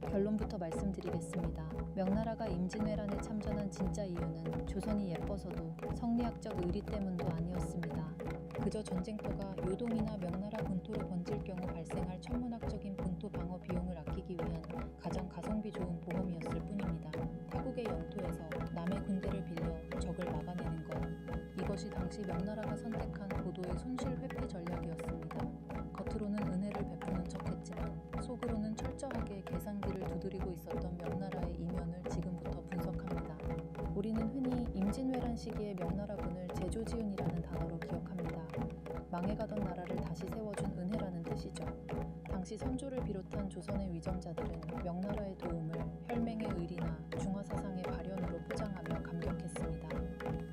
결론부터 말씀드리겠습니다. 명나라가 임진왜란에 참전한 진짜 이유는 조선이 예뻐서도 성리학적 의리 때문도 아니었습니다. 그저 전쟁터가 요동이나 명나라 본토로 번질 경우 발생할 천문학적인 본토 방어 비용을 아끼기 위한 가장 가성비 좋은 보험이었을 뿐입니다. 타국의 영토에서 남의 군대를 빌려 적을 막아내는 것. 이것이 당시 명나라가 선택한 고도의 손실 회피 전략이었습니다. 겉으로는 은혜를 베푸는 척했지만 속으로는 철저하게 계산기를 두드리고 있었던 명나라의 이면을 지금부터 분석합니다. 우리는 흔히 임진왜란 시기의 명나라군을 제조지은이라는 단어로 기억합니다. 망해가던 나라를 다시 세워준 은혜라는 뜻이죠. 당시 선조를 비롯한 조선의 위정자들은 명나라의 도움을 혈맹의 의리나 중화사상의 발현으로 포장하며 감격했습니다.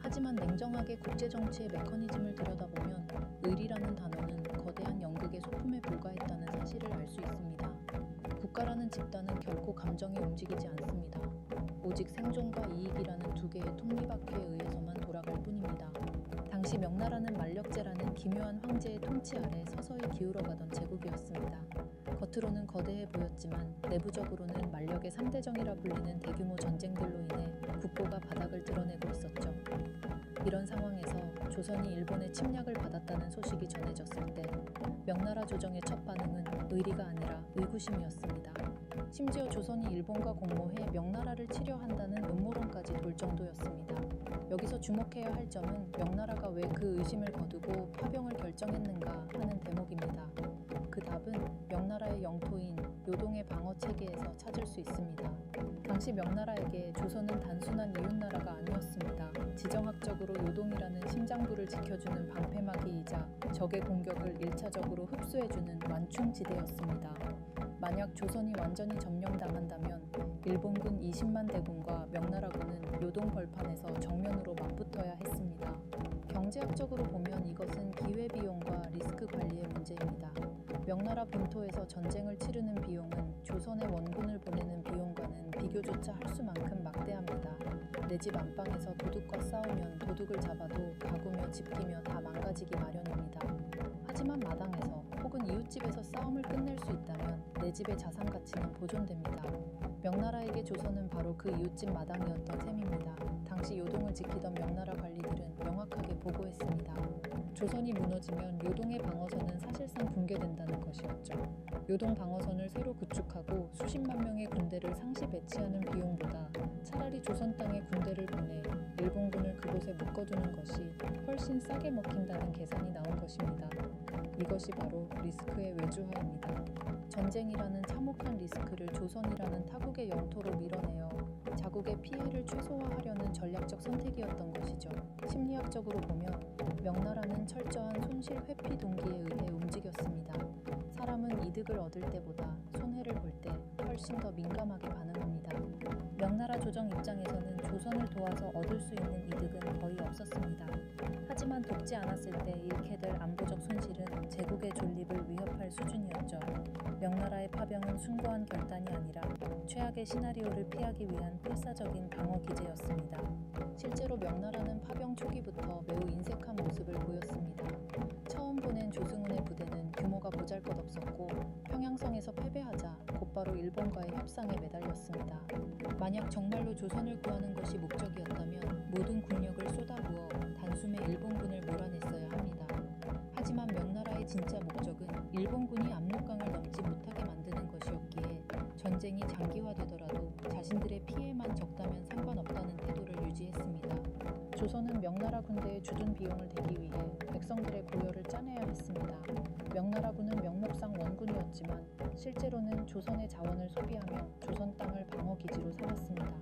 하지만 냉정하게 국제정치의 메커니즘을 들여다보면 의리라는 단어는 거대한 연극의 소품에 불과했다는 사실을 알 수 있습니다. 국가라는 집단은 결코 감정에 움직이지 않습니다. 오직 생존과 이익이라는 두 개의 톱니바퀴에 의해서만 돌아갈 뿐입니다. 당시 명나라는 만력제라는 기묘한 황제의 통치 아래 서서히 기울어가던 제국이었습니다. 겉으로는 거대해 보였지만 내부적으로는 만력의 3대정이라 불리는 대규모 전쟁들로 인해 국고가 바닥을 드러내고 있었죠. 이런 상황에서 조선이 일본의 침략을 받았다는 소식이 전해졌을 때 명나라 조정의 첫 반응은 의리가 아니라 의구심이었습니다. 심지어 조선이 일본과 공모해 명나라를 치려 한다는 음모론까지 돌 정도였습니다. 여기서 주목해야 할 점은 명나라가 왜 그 의심을 거두고 파병을 결정했는가 하는 대목입니다. 그 답은 명나라의 영토인 요동의 방어 체계에서 찾을 수 있습니다. 당시 명나라에게 조선은 단순한 이웃나라가 아니었습니다. 지정학적으로 요동이라는 심장부를 지켜주는 방패막이이자 적의 공격을 1차적으로 흡수해주는 완충지대였습니다. 만약 조선이 완전히 점령당한다면 일본군 20만 대군과 명나라군은 요동 벌판에서 정면으로 맞붙어야 했습니다. 경제학적으로 보면 이것은 기회비용과 리스크 관리의 문제입니다. 명나라 본토에서 전쟁을 치르는 비용은 조선의 원군을 보내는 비용과는 비교조차 할 수만큼 막대합니다. 내 집 안방에서 도둑과 싸우면 도둑을 잡아도 가구며 집기며 다 망가지기 마련입니다. 하지만 마당에서 혹은 이웃집에서 싸움을 끝낼 수 있다면 내 집의 자산 가치는 보존됩니다. 명나라에게 조선은 바로 그 이웃집 마당이었던 셈입니다. 당시 요동을 지키던 명나라 관리들은 명확하게 보고했습니다. 조선이 무너지면 요동의 방어선은 사실상 붕괴된다는 것이었죠. 요동 방어선을 새로 구축하고 수십만 명의 군대를 상시 배치하는 비용보다 차라리 조선 땅에 군대를 보내 일본군을 그곳에 묶어두는 것이 훨씬 싸게 먹힌다는 계산이 나온 것입니다. 이것이 바로 리스크의 외주화입니다. 전쟁이라는 참혹한 리스크를 조선이라는 타국의 영토로 밀어내어 자국의 피해를 최소화하려는 전략적 선택이었던 것이죠. 심리학적으로 보면 명나라는 철저한 손실 회피 동기에 의해 움직였습니다. 사람은 이득을 얻을 때보다 손해를 볼 때 훨씬 더 민감하게 반응합니다. 명나라 조정 입장에서는 조선을 도와서 얻을 수 있는 이득은 거의 없었습니다. 하지만 돕지 않았을 때 잃게 될 안보적 손실은 제국의 존립을 위협할 수준이었죠. 명나라의 파병은 숭고한 결단이 아니라 최악의 시나리오를 피하기 위한 필사적인 방어 기제였습니다. 실제로 명나라는 파병 초기부터 매우 인색한 모습을 보였습니다. 처음 보낸 조승훈의 부대는 규모가 보잘것없었고 평양성에서 패배하자 곧바로 일본과의 협상에 매달렸습니다. 만약 정말로 조선을 구하는 것이 목적이었다면 모든 군력을 쏟아부어 단숨에 일본군을 몰아냈어야 합니다. 하지만 명나라의 진짜 목적은 일본군이 압록강을 넘지 못하게 만드는 것이었기에 전쟁이 장기화되더라도 자신들의 피해만 적다면 상관없다는 태도를 유지했습니다. 조선은 명나라 군대의 주둔 비용을 대기 위해 백성들의 고열을 짜내야 했습니다. 명나라군은 명목상 원군이었지만 실제로는 조선의 자원을 소비하며 조선 땅을 방어기지로 삼았습니다.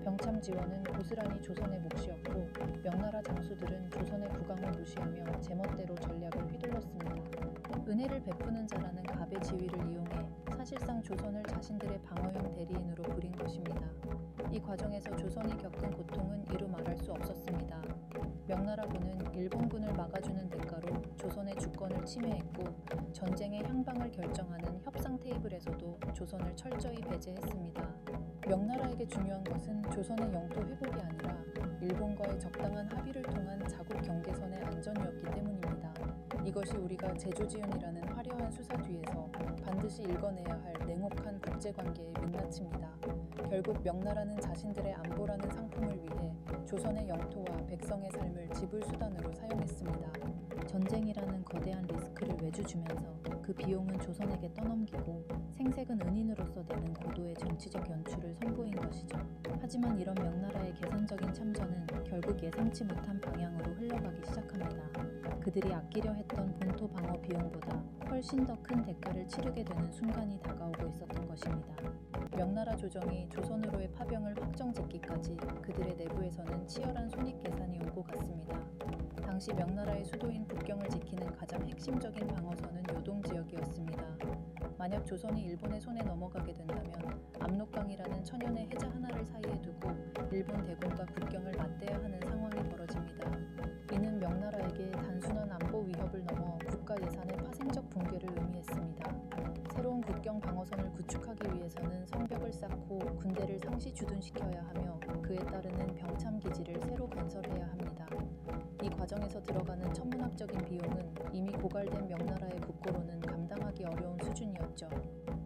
병참 지원은 고스란히 조선의 몫이었고 명나라 장수들은 조선의 국왕을 무시하며 제멋대로 전략을 휘둘렀습니다. 은혜를 베푸는 자라는 갑의 지위를 이용해 사실상 조선을 자신들의 방어용 대리인으로 부린 것입니다. 이 과정에서 조선이 겪은 고통은 이루 말할 수 없었습니다. 명나라군은 일본군을 막아주는 대가로 조선의 주권을 침해했고 전쟁의 향방을 결정하는 협상 테이블에서도 조선을 철저히 배제했습니다. 명나라에게 중요한 것은 조선의 영토 회복이 아니라 일본과의 적당한 합의를 통한 자국 경계선의 안전이었기 때문입니다. 이것이 우리가 제조지훈이라는 화려한 수사 뒤에서 반드시 읽어내야 할 냉혹한 국제관계의 민낯입니다. 결국 명나라는 자신들의 안보라는 상품을 위해 조선의 영토와 백성의 삶을 지불수단으로 사용했습니다. 전쟁이라는 거대한 리스크를 외주주면서 그 비용은 조선에게 떠넘기고 생색은 은인으로서 내는 고도의 정치적 연출을 선보인 것이죠. 하지만 이런 명나라의 계산적인 참전은 결국 예상치 못한 방향으로 흘러가기 시작합니다. 그들이 아끼려 했던 본토 방어 비용보다 훨씬 더 큰 대가를 치르게 되는 순간이 다가오고 있었던 것입니다. 명나라 조정이 조선으로의 파병을 확정짓기까지 그들의 내부에서는 치열한 손익계산이 오고 갔습니다. 당시 명나라의 수도인 북경을 지키는 가장 핵심적인 방어선은 요동지역이었습니다. 만약 조선이 일본의 손에 넘어가게 된다면 압록강이라는 천연의 해자 하나를 사이에 두고 일본 대군과 국경을 맞대야 하는 상황이 벌어집니다. 이는 명나라에게 단순한 안보 위협을 넘어 국가 예산의 파생적 붕괴를 의미했습니다. 새로운 국경 방어선을 구축하기 위해서는 성벽을 쌓고 군대를 상시 주둔시켜야 하며 그에 따르는 병참 기지를 새로 건설해야 합니다. 이 과정에서 들어가는 천문학적인 비용은 이미 고갈된 명나라의 국고로는 감당하기 어려운 수준이었죠.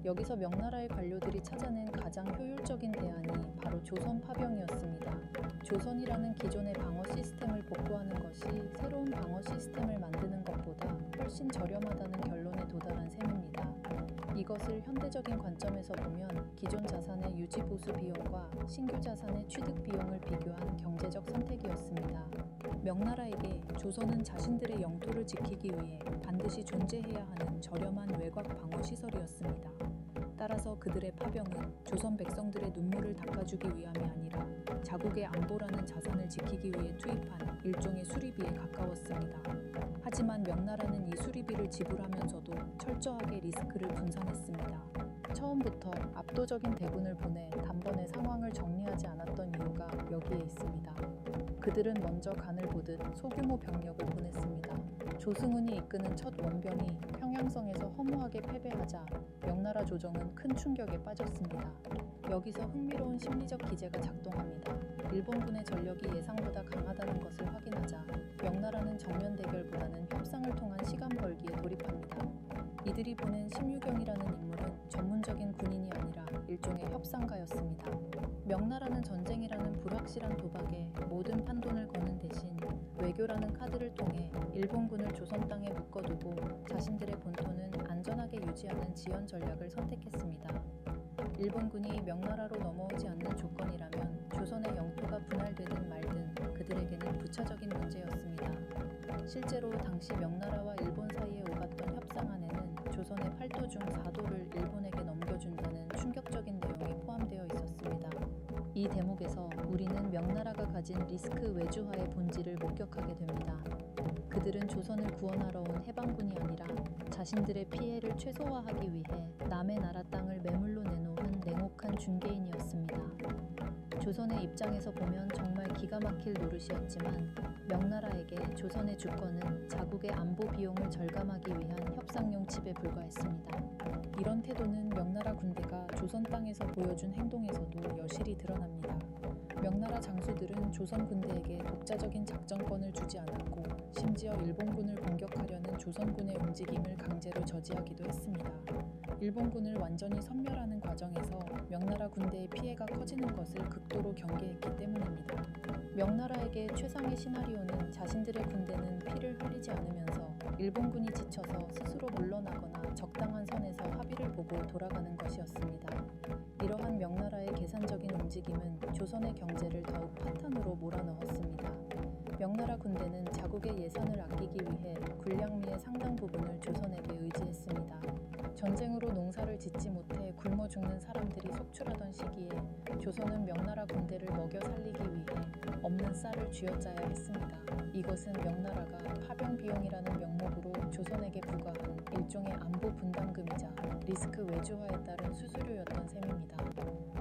여기서 명나라의 관료들이 찾아낸 가장 효율적인 대안이 바로 조선 파병이었습니다. 조선이라는 기존의 방어 시스템을 복구하는 것이 새로운 방어 시스템을 만드는 것보다 훨씬 저렴하다는 결론에 도달한 셈입니다. 이것을 현대적인 관점에서 보면 기존 자산의 유지 보수 비용과 신규 자산의 취득 비용을 비교한 경제적 선택이었습니다. 명나라에게 조선은 자신들의 영토를 지키기 위해 반드시 존재해야 하는 저렴한 외곽 방어 시설이었습니다. 따라서 그들의 파병은 조선 백성들의 눈물을 닦아주기 위함이 아니라 자국의 안보라는 자산을 지키기 위해 투입한 일종의 수리비에 가까웠습니다. 하지만 명나라는 이 수리비를 지불하면서도 철저하게 리스크를 분산했습니다. 처음부터 압도적인 대군을 보내 단번에 상황을 정리하지 않았던 이유가 여기에 있습니다. 그들은 먼저 간을 보듯 소규모 병력을 보냈습니다. 조승훈이 이끄는 첫 원병이 평양성에서 허무하게 패배하자 명나라 조정은 큰 충격에 빠졌습니다. 여기서 흥미로운 심리적 기제가 작동합니다. 일본군의 전력이 예상보다 강하다는 것을 확인하자 명나라는 정면 대결보다는 협상을 통한 시간 벌기에 돌입합니다. 이들이 보낸 심유경이라는 인물은 전문적인 군인이 아니라 일종의 협상가였습니다. 명나라는 전쟁이라는 불확실한 도박에 모든 판돈을 거는 대신 외교라는 카드를 통해 일본군을 조선 땅에 묶어두고 자신들의 본토는 안전하게 유지하는 지연 전략을 선택했습니다. 일본군이 명나라로 넘어오지 않는 조건이라면 조선의 영토가 분할되든 말든 그들에게는 부차적인 문제였습니다. 실제로 당시 명나라와 일본 사이에 오갔던 협상안에는 조선의 8도 중 4도를 일본에게 넘겨준다는 충격적인 내용이 포함되어 있었습니다. 이 대목에서 우리는 명나라가 가진 리스크 외주화의 본질을 목격하게 됩니다. 그들은 조선을 구원하러 온 해방군이 아니라 자신들의 피해를 최소화하기 위해 남의 나라 땅을 매물로 내놓은 냉혹한 중개인이었습니다. 조선의 입장에서 보면 정말 기가 막힐 노릇이었지만 명나라에게 조선의 주권은 자국의 안보 비용을 절감하기 위한 협상용 칩에 불과했습니다. 이런 태도는 명나라 군대가 조선 땅에서 보여준 행동에서도 여실히 드러납니다. 명나라 장수들은 조선 군대에게 독자적인 작전권을 주지 않았고 심지어 일본군을 공격하려는 조선군의 움직임을 강제로 저지하기도 했습니다. 일본군을 완전히 섬멸하는 과정에서 명나라 군대의 피해가 커지는 것을 극도로 경계했기 때문입니다. 명나라에게 최상의 시나리오는 자신들의 군대는 피를 흘리지 않으면서 일본군이 지쳐서 스스로 물러나거나 적당한 선에서 합의를 보고 돌아가는 것이었습니다. 이러한 명나라의 계산적인 움직임은 조선의 경제를 더욱 파탄으로 몰아넣었습니다. 명나라 군대는 자국의 예산을 아끼기 위해 군량미의 상당 부분을 조선에게 의지했습니다. 전쟁으로 농사를 짓지 못해 굶어 죽는 사람들이 속출하던 시기에 조선은 명나라 군대를 먹여 살리기 위해 없는 쌀을 쥐어짜야 했습니다. 이것은 명나라가 파병 비용이라는 명목으로 조선에게 부과한 일종의 안보 분담금이자 리스크 외주화에 따른 수수료였던 셈입니다.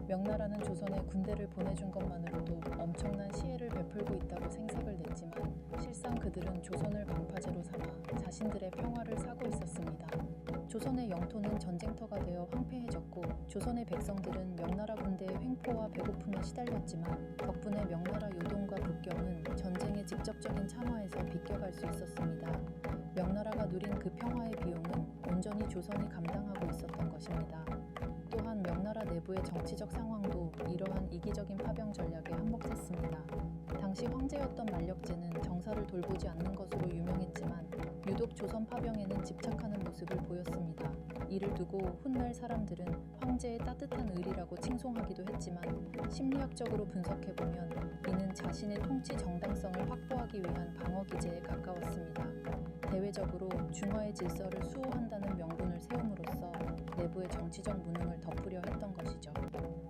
명나라는 조선에 군대를 보내준 것만으로도 엄청난 시혜를 베풀고 있다고 생색을 냈지만 실상 그들은 조선을 방파제로 삼아 자신들의 평화를 사고 있었습니다. 조선의 영토는 전쟁터가 되어 황폐해졌고 조선의 백성들은 명나라 군대의 횡포와 배고픔에 시달렸지만 덕분에 명나라 요동과 북경은 전쟁의 직접적인 참화에서 비껴갈 수 있었습니다. 명나라가 누린 그 평화의 비용은 온전히 조선이 감당하고 있었던 것입니다. 또한 명나라 내부의 정치적 상황도 이러한 이기적인 파병 전략에 한몫했습니다. 당시 황제였던 만력제는 정사를 돌보지 않는 것으로 유명했지만 유독 조선 파병에는 집착하는 모습을 보였습니다. 이를 두고 훗날 사람들은 황제의 따뜻한 의리라고 칭송하기도 했지만 심리학적으로 분석해보면 이는 자신의 통치 정당성을 확보하기 위한 방어 기제에 가까웠습니다. 대외적으로 중화의 질서를 수호한다는 명분을 세움으로써 내부의 정치적 무능을 덮으려 했던 것이죠.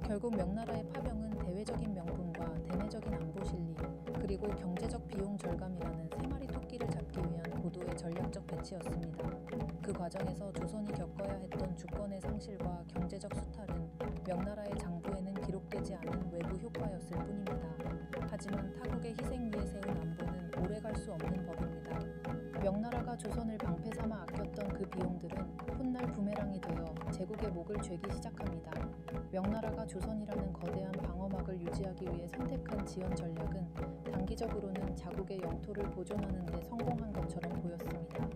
결국 명나라의 파병은 대외적인 명분과 대내적인 안보 실리, 그리고 경제적 비용 절감이라는 세 마리 토끼를 잡기 위한 고도의 전략적 배치였습니다. 그 과정에서 조선이 겪어야 했던 주권의 상실과 경제적 수탈은 명나라의 장부에는 기록되지 않은 외부 효과였을 뿐입니다. 하지만 타국의 희생 위에 세운 안보는 오래갈 수 없는 법입니다. 명나라가 조선을 방패 삼아 아꼈던 그 비용들은 훗날 부메랑이 되어 제국의 목을 죄기 시작합니다. 명나라가 조선이라는 거대한 방어막을 유지하기 위해 선택한 지원 전략은 단기적으로는 자국의 영토를 보존하는 데 성공한 것처럼 보였습니다.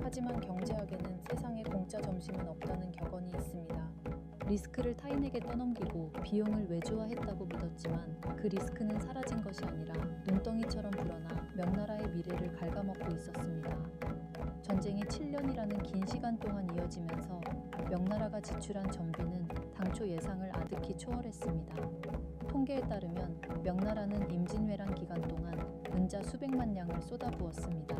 하지만 경제학에는 세상에 공짜 점심은 없다는 격언이 있습니다. 리스크를 타인에게 떠넘기고 비용을 외주화했다고 믿었지만 그 리스크는 사라진 것이 아니라 눈덩이처럼 불어나 명나라의 미래를 갉아먹고 있었습니다. 전쟁이 7년이라는 긴 시간 동안 이어지면서 명나라가 지출한 전비는 당초 예상을 아득히 초월했습니다. 통계에 따르면 명나라는 임진왜란 기간 동안 은자 수백만 냥을 쏟아부었습니다.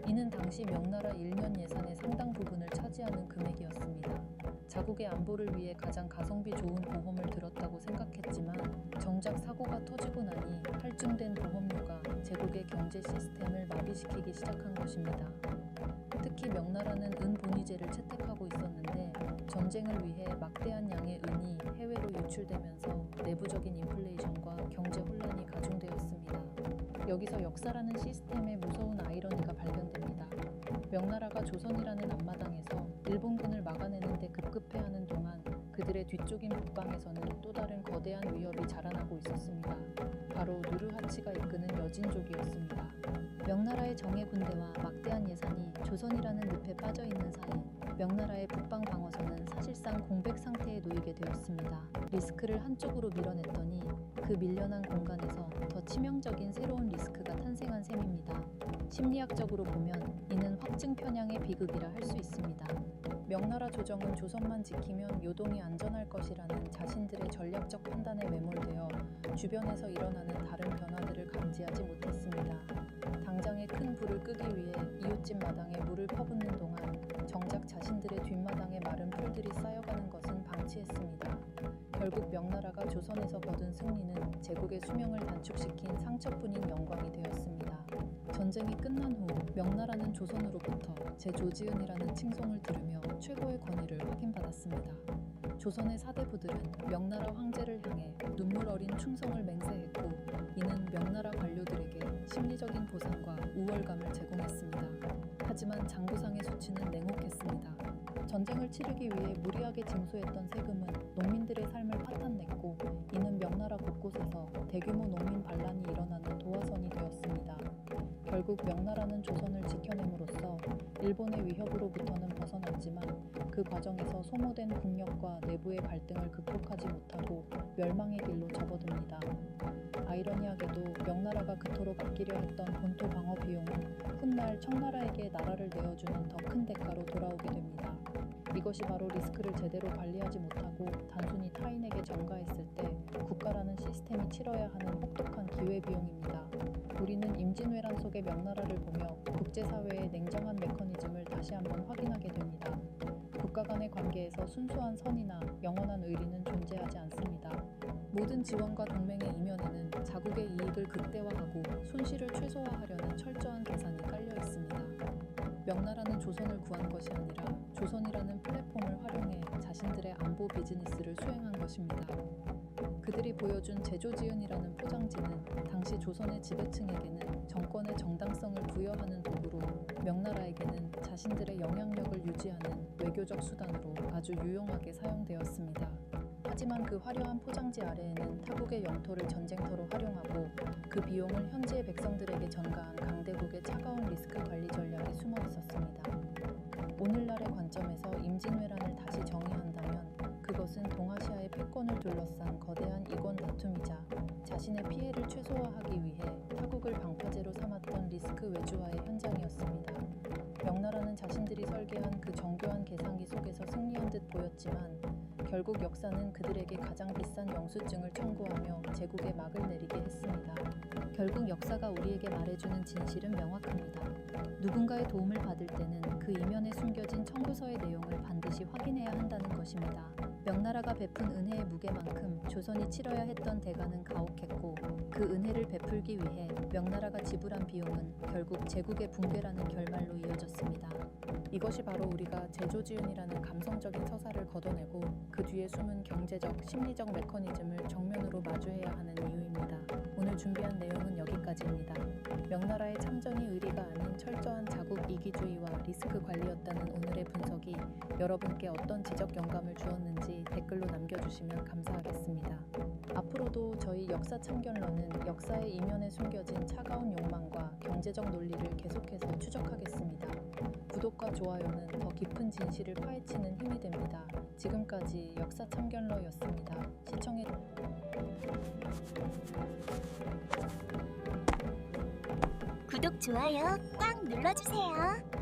이는 당시 명나라 1년 예산의 상당 부분을 차지하는 금액이었습니다. 자국의 안보를 위해 가장 가성비 좋은 보험을 들었다고 생각했지만 정작 사고가 터지고 나니 할증된 보험료가 제국의 경제 시스템을 마비시키기 시작한 것입니다. 특히 명나라는 은본위제를 채택하고 있었는데 전쟁을 위해 막대한 양의 은이 해외로 유출되면서 내부적인 인플레이션과 경제 혼란이 가중되었습니다. 여기서 역사라는 시스템의 무서운 아이러니가 발견됩니다. 명나라가 조선이라는 앞마당에서 일본군을 막아내는 데 급급해하는 동안 그들의 뒤쪽인 북방에서는 또 다른 거대한 위협이 자라나고 있었습니다. 바로 누르하치가 이끄는 여진족이었습니다. 명나라의 정예 군대와 막대한 예산이 조선이라는 늪에 빠져있는 사이 명나라의 북방 방어선은 사실상 공백 상태에 놓이게 되었습니다. 리스크를 한쪽으로 밀어냈더니 그 밀려난 공간에서 더 치명적인 새로운 리스크가 탄생한 셈입니다. 심리학적으로 보면 이는 확증 편향의 비극이라 할 수 있습니다. 명나라 조정은 조선만 지키면 요동이 안전할 것이라는 자신들의 전략적 판단에 매몰되어 주변에서 일어나는 다른 변화들을 감지하지 못했습니다. 당장의 큰 불을 끄기 위해 이웃집 마당에 물을 퍼붓는 동안 정작 자신들의 뒷마당에 마른 풀들이 쌓여가는 것은 방치했습니다. 결국 명나라가 조선에서 거둔 승리는 제국의 수명을 단축시킨 상처뿐인 영광이 되었습니다. 전쟁이 끝난 후 명나라는 조선으로부터 제조지은이라는 칭송을 들으며 최고의 권위를 확인받았습니다. 조선의 사대부들은 명나라 황제를 향해 눈물 어린 충성을 맹세했고 이는 명나라 관료들에게 심리적인 보상과 우월감을 제공했습니다. 하지만 장부상의 수치는 냉혹했습니다. 전쟁을 치르기 위해 무리하게 징수했던 세금은 농민들의 삶을 파탄냈고 이는 명나라 곳곳에서 대규모 농민 반란이 일어나는 도화선이 되었습니다. 결국 명나라는 조선을 지켜냄으로써 일본의 위협으로부터는 벗어났지만 그 과정에서 소모된 국력과 내부의 갈등을 극복하지 못하고 멸망의 길로 접어듭니다. 아이러니하게도 명나라가 그토록 아끼려 했던 본토 방어 비용은 훗날 청나라에게 나라를 내어주는 더 큰 대가로 돌아오게 됩니다. 이것이 바로 리스크를 제대로 관리하지 못하고 단순히 타인에게 전가했을 때 국가라는 시스템이 치러야 하는 혹독한 기회비용입니다. 우리는 임진왜란 속의 명나라를 보며 국제사회의 냉정한 메커니즘을 다시 한번 확인하게 됩니다. 국가 간의 관계에서 순수한 선이나 영원한 의리는 존재하지 않습니다. 모든 지원과 동맹의 이면에는 자국의 이익을 극대화하고 손실을 최소화하려는 철저한 계산이 깔려 있습니다. 명나라는 조선을 구한 것이 아니라 조선이라는 플랫폼을 활용해 자신의 자신들의 안보 비즈니스를 수행한 것입니다. 그들이 보여준 제조지은이라는 포장지는 당시 조선의 지배층에게는 정권의 정당성을 부여하는 도구로 명나라에게는 자신들의 영향력을 유지하는 외교적 수단으로 아주 유용하게 사용되었습니다. 하지만 그 화려한 포장지 아래에는 타국의 영토를 전쟁터로 활용하고 그 비용을 현지의 백성들에게 전가한 강대국의 차가운 리스크 관리 전략이 숨어 있었습니다. 오늘날의 관점에서 임진왜란을 다시 정의한다면 그것은 동아시아의 패권을 둘러싼 거대한 이권 다툼이자 자신의 피해를 최소화하기 위해 타국을 방파제로 삼았던 리스크 외주화의 현장이었습니다. 명나라는 자신들이 설계한 그 정교한 계산기 속에서 승리한 듯 보였지만 결국 역사는 그들에게 가장 비싼 영수증을 청구하며 제국에 막을 내리게 했습니다. 결국 역사가 우리에게 말해주는 진실은 명확합니다. 누군가의 도움을 받을 때는 그 이면에 숨겨진 청구서의 내용을 반드시 확인해야 한다는 것입니다. 명나라가 베푼 은혜의 무게만큼 조선이 치러야 했던 대가는 가혹했고 그 은혜를 베풀기 위해 명나라가 지불한 비용은 결국 제국의 붕괴라는 결말로 이어졌습니다. 이것이 바로 우리가 제조지은이라는 감성적인 서사를 걷어내고 그 뒤에 숨은 경제적, 심리적 메커니즘을 정면으로 마주해야 하는 이유입니다. 오늘 준비한 내용은 여기까지입니다. 명나라의 참전이 의리가 아닌 철저한 자국 이기주의와 리스크 관리였다는 오늘의 분석이 여러분께 어떤 지적 영감을 주었는지 댓글로 남겨주시면 감사하겠습니다. 앞으로도 저희 역사 참견러는 역사의 이면에 숨겨진 차가운 욕망과 경제적 논리를 계속해서 추적하겠습니다. 구독과 좋아요는 더 깊은 진실을 파헤치는 힘이 됩니다. 지금까지 역사 참견러였습니다. 시청해 구독, 좋아요 꽉 눌러주세요.